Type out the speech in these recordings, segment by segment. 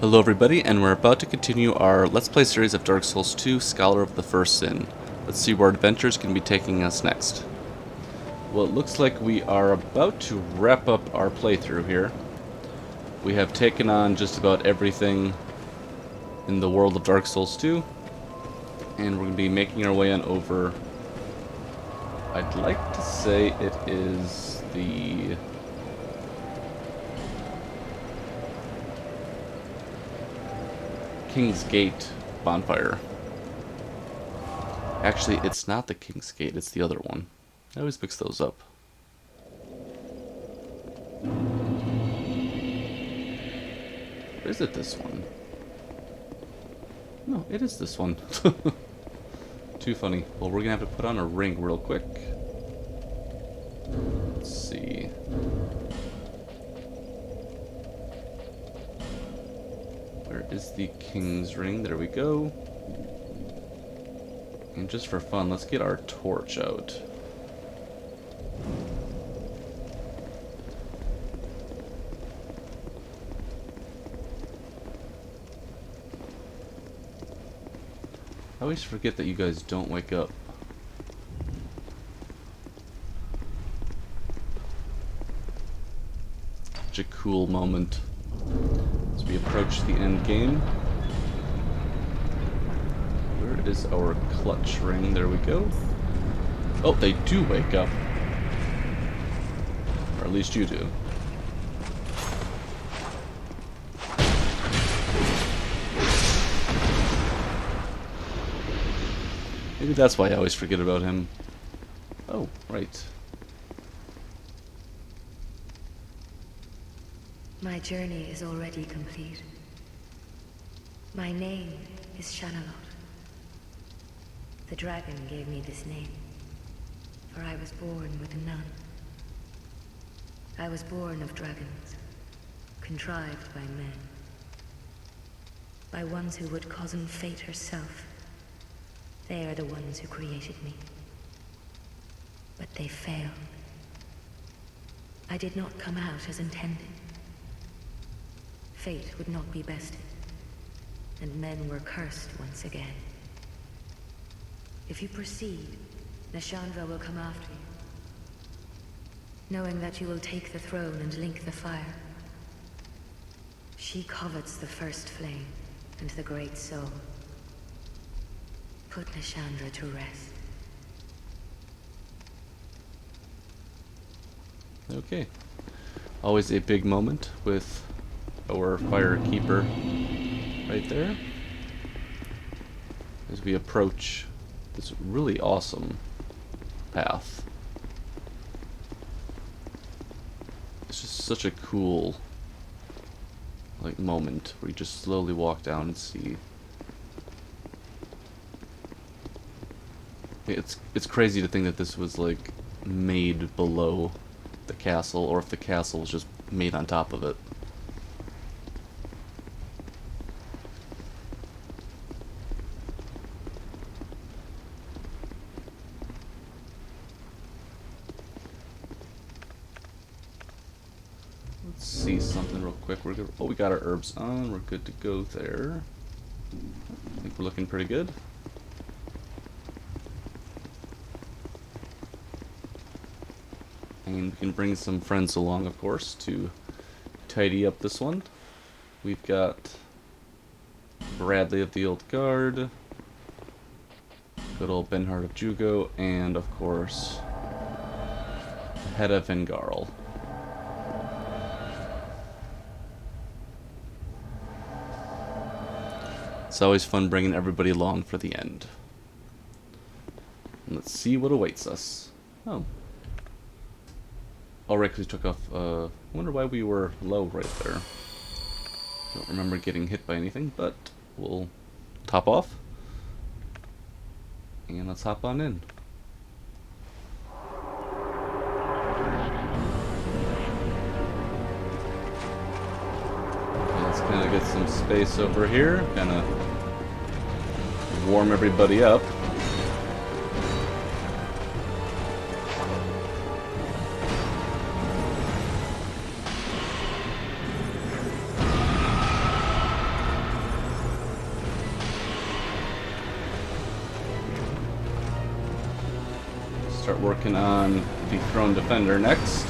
Hello everybody, and we're about to continue our Let's Play series of Dark Souls 2, Scholar of the First Sin. Let's see where adventures can be taking us next. Well, it looks like we are about to wrap up our playthrough here. We have taken on just about everything in the world of Dark Souls 2, and we're going to be making our way on over. I'd like to say it is the King's Gate bonfire. Actually, it's not the King's Gate, it's the other one. I always mix those up. Or is it this one? No, it is this one. Too funny. Well, we're gonna have to put on a ring real quick. Let's see. Where is the King's Ring? There we go. And just for fun, let's get our torch out. I always forget that you guys don't wake up. Such a cool moment as we approach the end game. Where is our clutch ring? There we go. Oh, they do wake up. Or at least you do. Maybe that's why I always forget about him. Oh, right. My journey is already complete. My name is Shanalot. The dragon gave me this name, for I was born with none. I was born of dragons, contrived by men. By ones who would cozen fate herself. They are the ones who created me. But they failed. I did not come out as intended. Fate would not be bested, and men were cursed once again. If you proceed, Nashandra will come after you, knowing that you will take the throne and link the fire. She covets the first flame and the great soul. Put Nashandra to rest. Okay. Always a big moment with our fire keeper right there. As we approach this really awesome path. It's just such a cool moment where you just slowly walk down and see. It's crazy to think that this was made below the castle, or if the castle was just made on top of it. Let's see something real quick. We're good. Oh, we got our herbs on. We're good to go there. I think we're looking pretty good. And we can bring some friends along, of course, to tidy up this one. We've got Bradley of the Old Guard, good old Benhard of Jugo, and, of course, Hedda Vengarl. It's always fun bringing everybody along for the end. And let's see what awaits us. Oh. Oh, right, because we took off, I wonder why we were low right there. Don't remember getting hit by anything, but we'll top off. And let's hop on in. Okay, let's kind of get some space over here, kind of warm everybody up. Start working on the Throne Defender next.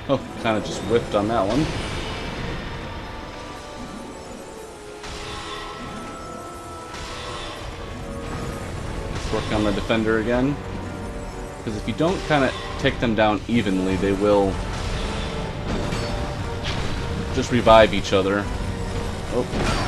Oh, kind of just whiffed on that one. Let's work on the defender again. Because if you don't kind of take them down evenly, they will just revive each other. Oh.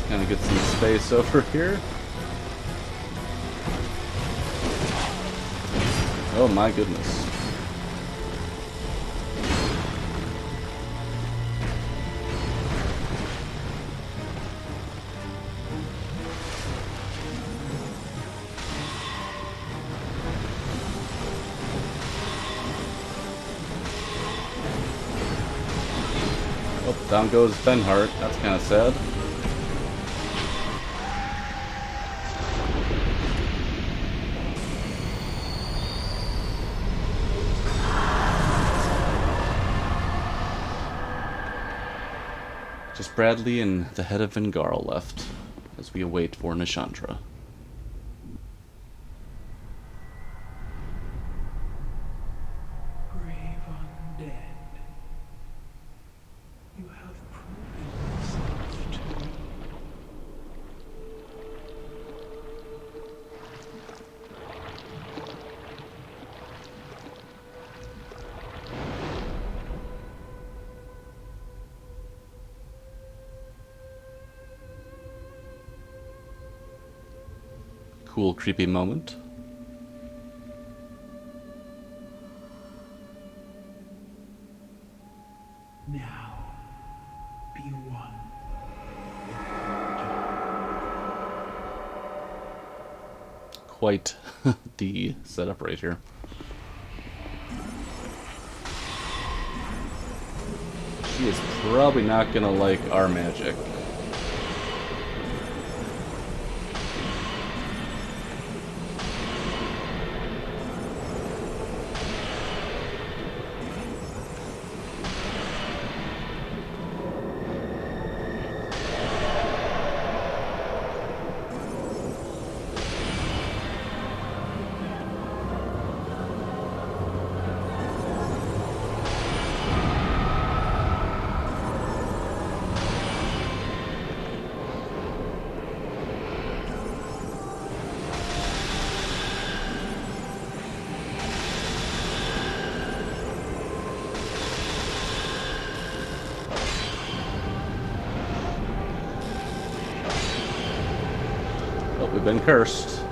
Kind of get some space over here. Oh my goodness. Oh, down goes Benhart. That's kind of sad. Just Bradley and the head of Vengarl left, as we await for Nishandra. Brave undead, you have proven yourself to me. Cool, creepy moment. Now, be one. Quite the setup right here. She is probably not gonna like our magic. We've been cursed.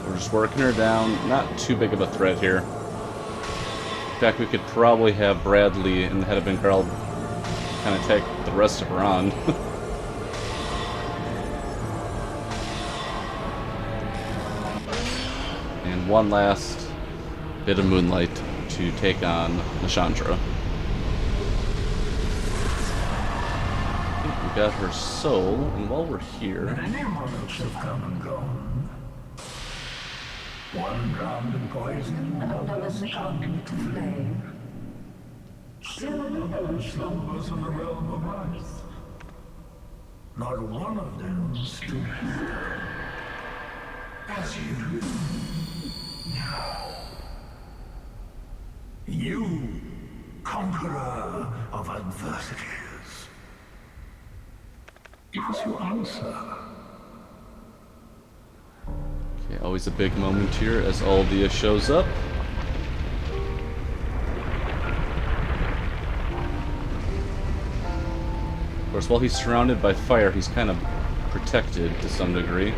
We're just working her down. Not too big of a threat here. In fact, we could probably have Bradley and the head of Vengarl kind of take the rest of her on. And one last bit of Moonlight to take on Nishandra. Got her soul, and while we're here, Many monarchs have come and gone. One drowned in poison, another succumbed to flame. Still another slumbers in the realm of ice. Not one of them stood here as you do now. You, conqueror of adversities. Give us your answer. okay, always a big moment here as Aldia shows up. Of course, while he's surrounded by fire, he's kind of protected to some degree.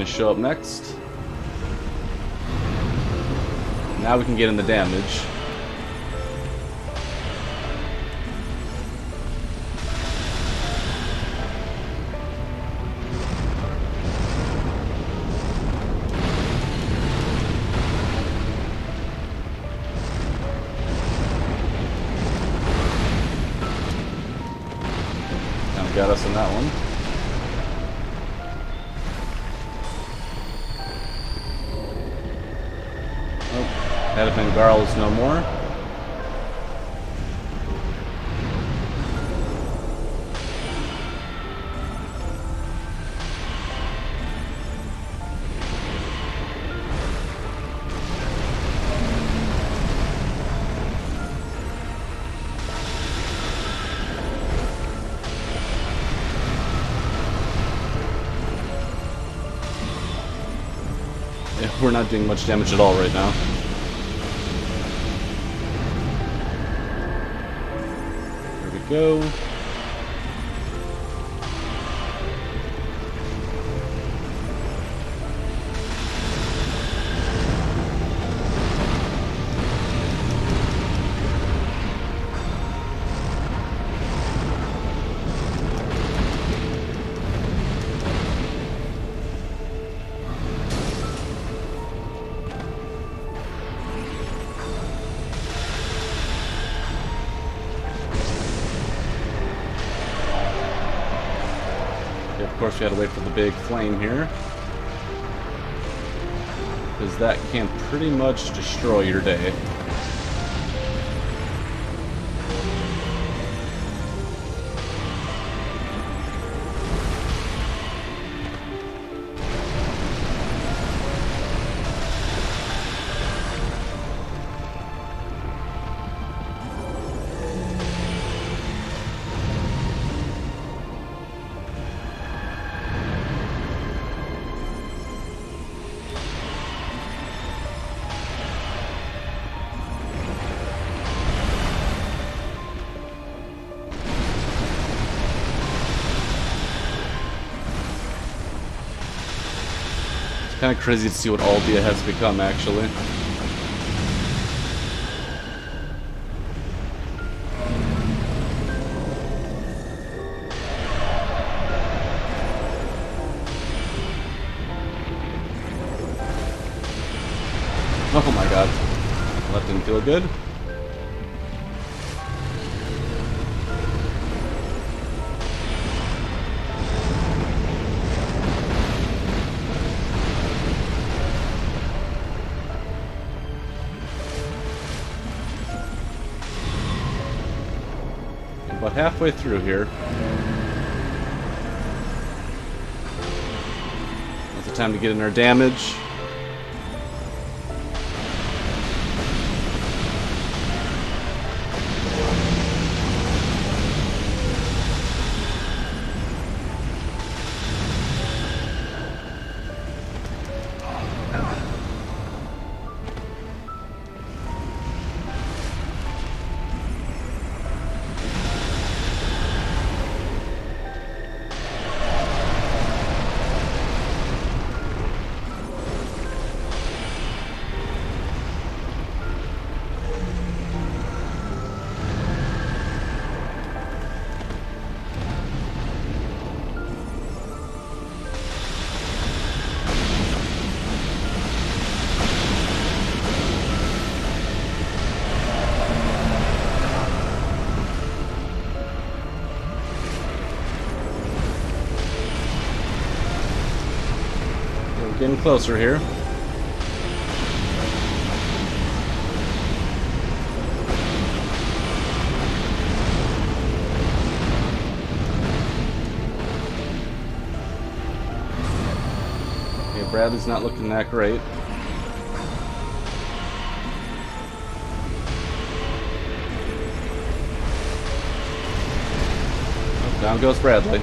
gonna show up next. Now we can get in the damage. Kind of got us in that one. Edifin Garl is no more. Yeah, we're not doing much damage at all right now. Go. Of course, we had to wait for the big flame here, because that can pretty much destroy your day. Kind of crazy to see what Aldia has become, actually. Oh my god. Well, that didn't feel good. About halfway through here. Now's the time to get in our damage. Getting closer here. Okay, Bradley's not looking that great. Oh, down goes Bradley.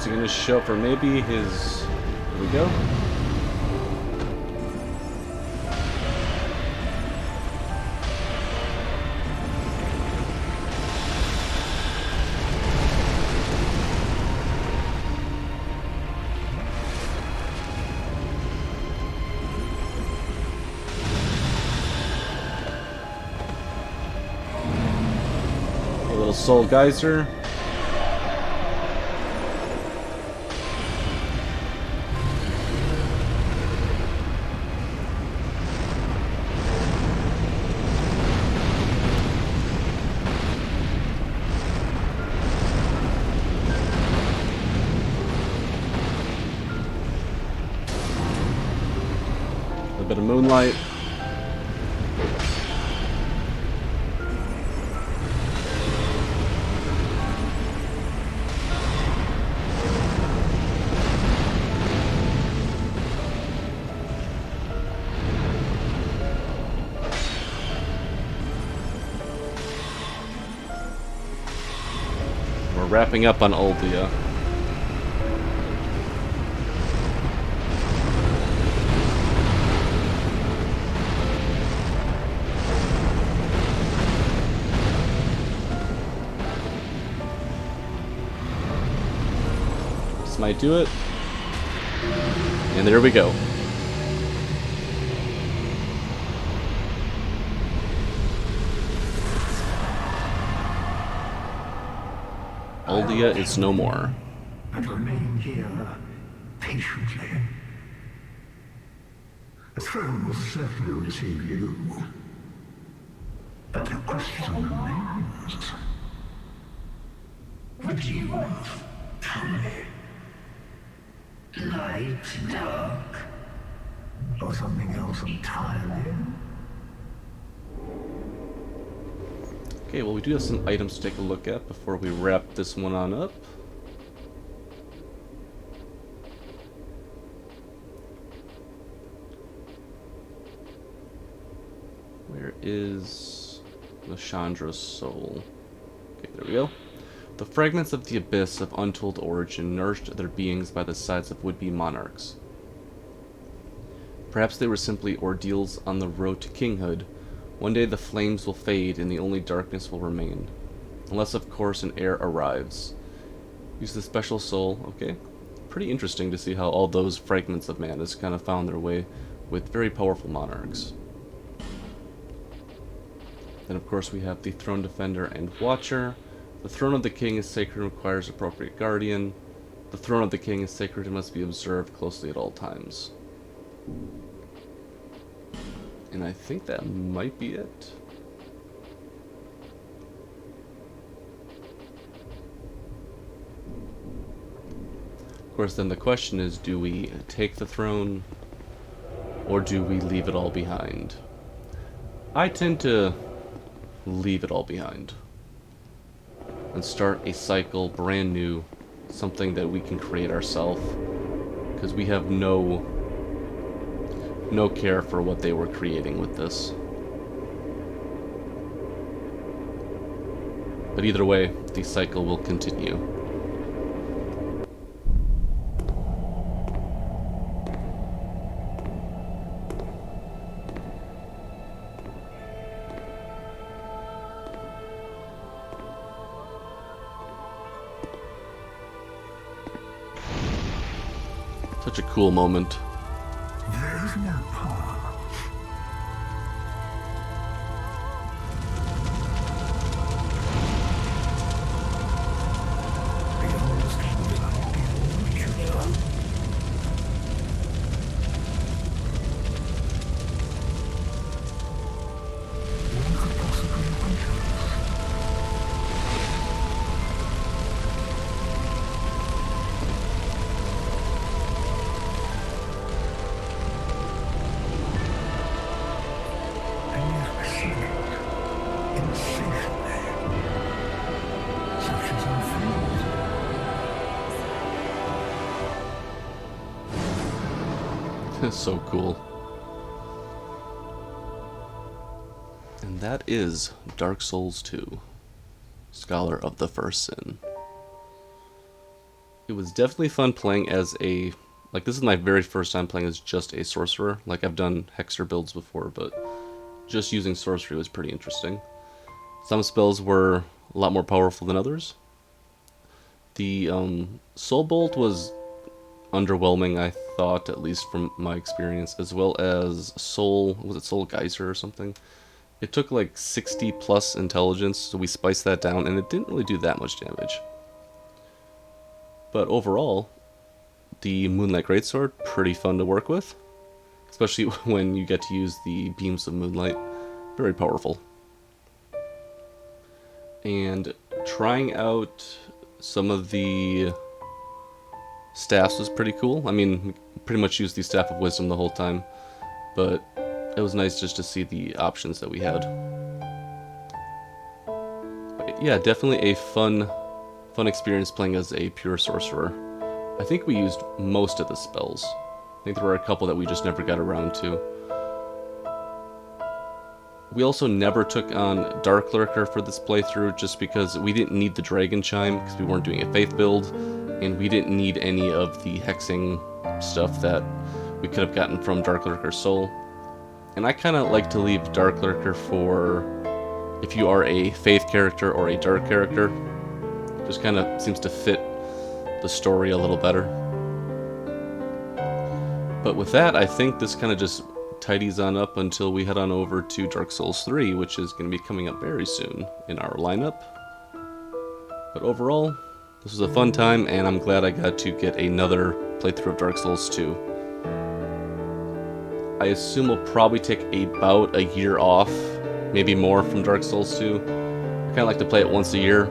he gonna show for maybe his... Here we go. A little soul geyser. A bit of Moonlight. We're wrapping up on Uldia. This might do it. And there we go. Uldia is no more. And remain here patiently. The throne will certainly receive you. But the question remains. What do you want? Tell me. Light, dark, or something else entirely? Okay, well we do have some items to take a look at before we wrap this one on up. Where is Lashandra's soul? Okay, there we go. The fragments of the abyss of untold origin nourished their beings by the sides of would-be monarchs. Perhaps they were simply ordeals on the road to kinghood. One day the flames will fade and the only darkness will remain. Unless, of course, an heir arrives. Use the special soul. Okay. Pretty interesting to see how all those fragments of man has kind of found their way with very powerful monarchs. Then, of course, we have the Throne Defender and Watcher. The throne of the king is sacred and requires appropriate guardian. The throne of the king is sacred and must be observed closely at all times. And I think that might be it. Of course, then the question is, do we take the throne or do we leave it all behind? I tend to leave it all behind and start a cycle brand new, something that we can create ourselves, because we have no care for what they were creating with this. But either way, the cycle will continue. Such a cool moment. There's no path. The oldest Moonlight is what you've done. One could possibly awaken us. And yet we see it in safety, such as our faith. It's so cool. And that is Dark Souls 2, Scholar of the First Sin. It was definitely fun playing as a, like, this is my very first time playing as just a sorcerer. Like, I've done hexer builds before, but just using sorcery was pretty interesting. Some spells were a lot more powerful than others. The Soul Bolt was underwhelming, I thought, at least from my experience, as well as was it Soul Geyser or something? It took like 60 plus intelligence, so we spiced that down, and it didn't really do that much damage. But overall, the Moonlight Greatsword, pretty fun to work with. Especially when you get to use the beams of moonlight. Very powerful. And trying out some of the staffs was pretty cool. I mean, we pretty much used the Staff of Wisdom the whole time. But it was nice just to see the options that we had. But yeah, definitely a fun experience playing as a pure sorcerer. I think we used most of the spells. I think there were a couple that we just never got around to. We also never took on Dark Lurker for this playthrough just because we didn't need the Dragon Chime because we weren't doing a Faith build, and we didn't need any of the hexing stuff that we could have gotten from Dark Lurker's Soul. And I kind of like to leave Dark Lurker for if you are a Faith character or a Dark character. Just kind of seems to fit the story a little better. But with that, I think this kind of just tidies on up until we head on over to Dark Souls 3, which is going to be coming up very soon in our lineup. But overall, this was a fun time, and I'm glad I got to get another playthrough of Dark Souls 2. I assume we'll probably take about a year off, maybe more, from Dark Souls 2. I kind of like to play it once a year.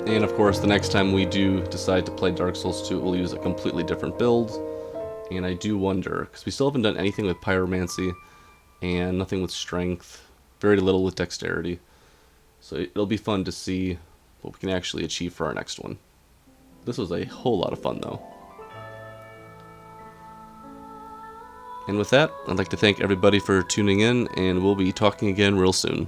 And of course, the next time we do decide to play Dark Souls 2, we'll use a completely different build. And I do wonder, because we still haven't done anything with Pyromancy, and nothing with Strength, very little with Dexterity. So it'll be fun to see what we can actually achieve for our next one. This was a whole lot of fun, though. And with that, I'd like to thank everybody for tuning in, and we'll be talking again real soon.